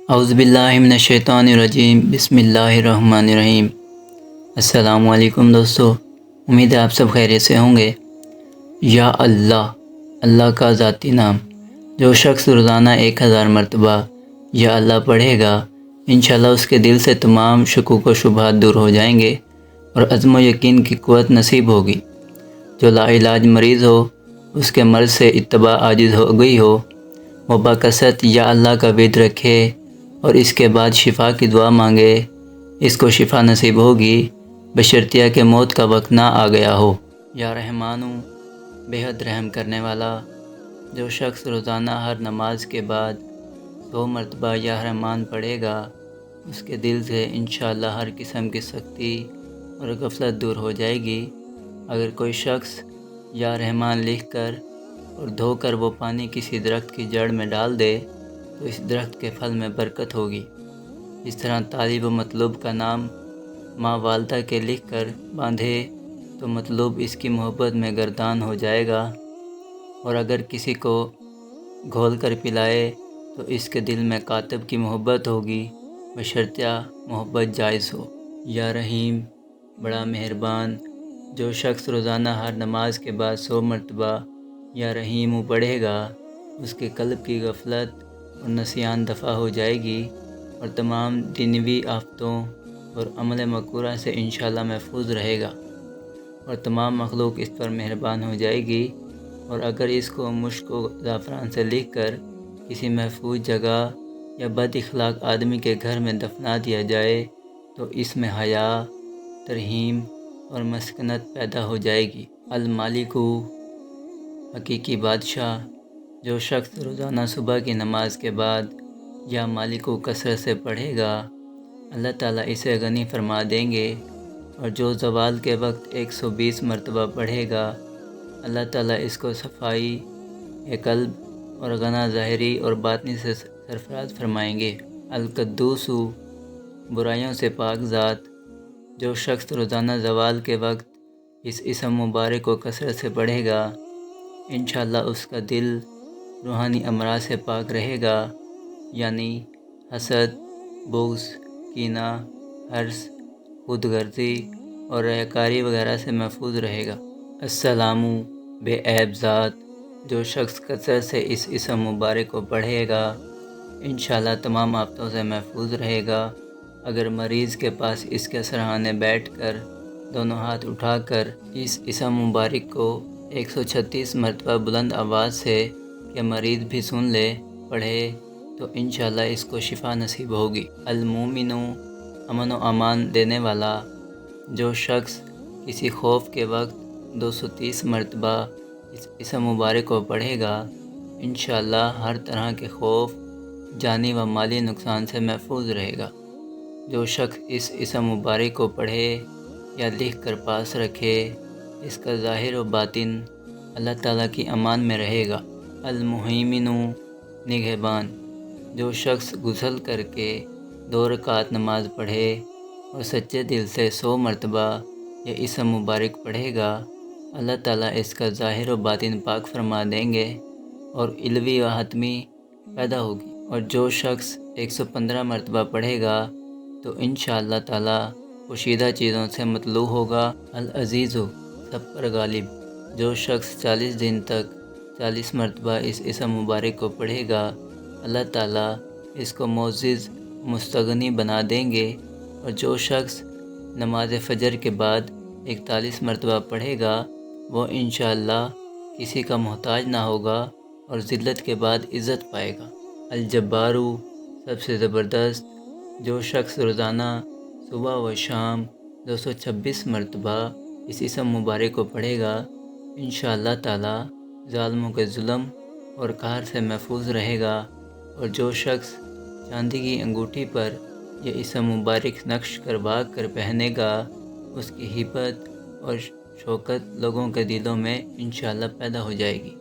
اعوذ باللہ من الشیطان الرجیم، بسم اللہ الرحمن الرحیم۔ السلام علیکم دوستو، امید ہے آپ سب خیریت سے ہوں گے۔ یا اللہ، اللہ کا ذاتی نام۔ جو شخص روزانہ 1000 مرتبہ یا اللہ پڑھے گا، انشاءاللہ اس کے دل سے تمام شکوک و شبہات دور ہو جائیں گے اور عزم و یقین کی قوت نصیب ہوگی۔ جو لا علاج مریض ہو، اس کے مرض سے اتباع عاجز ہو گئی ہو، وہ بکثرت یا اللہ کا ورد رکھے اور اس کے بعد شفا کی دعا مانگے، اس کو شفا نصیب ہوگی، بشرطیہ کہ موت کا وقت نہ آ گیا ہو۔ یا رحمانو، بے حد رحم کرنے والا۔ جو شخص روزانہ ہر نماز کے بعد 100 مرتبہ یا رحمان پڑھے گا، اس کے دل سے انشاءاللہ ہر قسم کی سختی اور غفلت دور ہو جائے گی۔ اگر کوئی شخص یا رحمان لکھ کر اور دھو کر وہ پانی کسی درخت کی جڑ میں ڈال دے تو اس درخت کے پھل میں برکت ہوگی۔ اس طرح طالب و مطلوب کا نام ماں والدہ کے لکھ کر باندھے تو مطلوب اس کی محبت میں گردان ہو جائے گا، اور اگر کسی کو گھول کر پلائے تو اس کے دل میں کاتب کی محبت ہوگی، بشرطیہ محبت جائز ہو۔ یا رحیم، بڑا مہربان۔ جو شخص روزانہ ہر نماز کے بعد 100 مرتبہ یا رحیم پڑھے گا، اس کے قلب کی غفلت اور نسیان دفع ہو جائے گی، اور تمام دنیوی آفتوں اور عمل مکروہ سے انشاءاللہ محفوظ رہے گا، اور تمام مخلوق اس پر مہربان ہو جائے گی۔ اور اگر اس کو مشک و زعفران سے لکھ کر کسی محفوظ جگہ یا بد اخلاق آدمی کے گھر میں دفنا دیا جائے تو اس میں حیا، ترحیم اور مسکنت پیدا ہو جائے گی۔ المالکو، حقیقی بادشاہ۔ جو شخص روزانہ صبح کی نماز کے بعد یا مالک کو کثرت سے پڑھے گا، اللہ تعالیٰ اسے غنی فرما دیں گے، اور جو زوال کے وقت 120 مرتبہ پڑھے گا، اللہ تعالیٰ اس کو صفائی قلب اور غنا ظاہری اور باطنی سے سرفراز فرمائیں گے۔ القدوس، برائیوں سے پاک ذات۔ جو شخص روزانہ زوال کے وقت اس اسم مبارک کو کثرت سے پڑھے گا، انشاءاللہ اس کا دل روحانی امراض سے پاک رہے گا، یعنی حسد، بغض، کینہ، حرص، خود غرضی اور ریاکاری وغیرہ سے محفوظ رہے گا۔ السلام، بے عیب ذات۔ جو شخص کثرت سے اس اسم مبارک کو پڑھے گا، انشاءاللہ تمام آفتوں سے محفوظ رہے گا۔ اگر مریض کے پاس اس کے سرہانے بیٹھ کر دونوں ہاتھ اٹھا کر اس اسم مبارک کو 136 مرتبہ بلند آواز سے کہ مریض بھی سن لے پڑھے تو انشاءاللہ اس کو شفا نصیب ہوگی۔ المومن، امن و امان دینے والا۔ جو شخص کسی خوف کے وقت 230 مرتبہ اس اسم مبارک کو پڑھے گا، انشاءاللہ ہر طرح کے خوف، جانی و مالی نقصان سے محفوظ رہے گا۔ جو شخص اس اسم مبارک کو پڑھے یا لکھ کر پاس رکھے، اس کا ظاہر و باطن اللہ تعالیٰ کی امان میں رہے گا۔ المہیمن، نگہبان۔ جو شخص غسل کر کے 2 رکعت نماز پڑھے اور سچے دل سے 100 مرتبہ یہ اسم مبارک پڑھے گا، اللہ تعالیٰ اس کا ظاہر و باطن پاک فرما دیں گے اور علوی و حتمی پیدا ہوگی۔ اور جو شخص 115 مرتبہ پڑھے گا تو انشاءاللہ تعالیٰ پوشیدہ چیزوں سے مطلوع ہوگا۔ العزیز، سب پر غالب۔ جو شخص 40 دن تک 40 مرتبہ اس اسم مبارک کو پڑھے گا، اللہ تعالیٰ اس کو معزز مستغنی بنا دیں گے۔ اور جو شخص نماز فجر کے بعد 41 مرتبہ پڑھے گا، وہ انشاءاللہ کسی کا محتاج نہ ہوگا اور ذلت کے بعد عزت پائے گا۔ الجبار، سب سے زبردست۔ جو شخص روزانہ صبح و شام 226 مرتبہ اس اسم مبارک کو پڑھے گا، انشاءاللہ تعالیٰ ظالموں کے ظلم اور قہر سے محفوظ رہے گا۔ اور جو شخص چاندی کی انگوٹھی پر یہ اسم مبارک نقش کروا کر پہنے گا، اس کی ہیبت اور شوکت لوگوں کے دلوں میں انشاءاللہ پیدا ہو جائے گی۔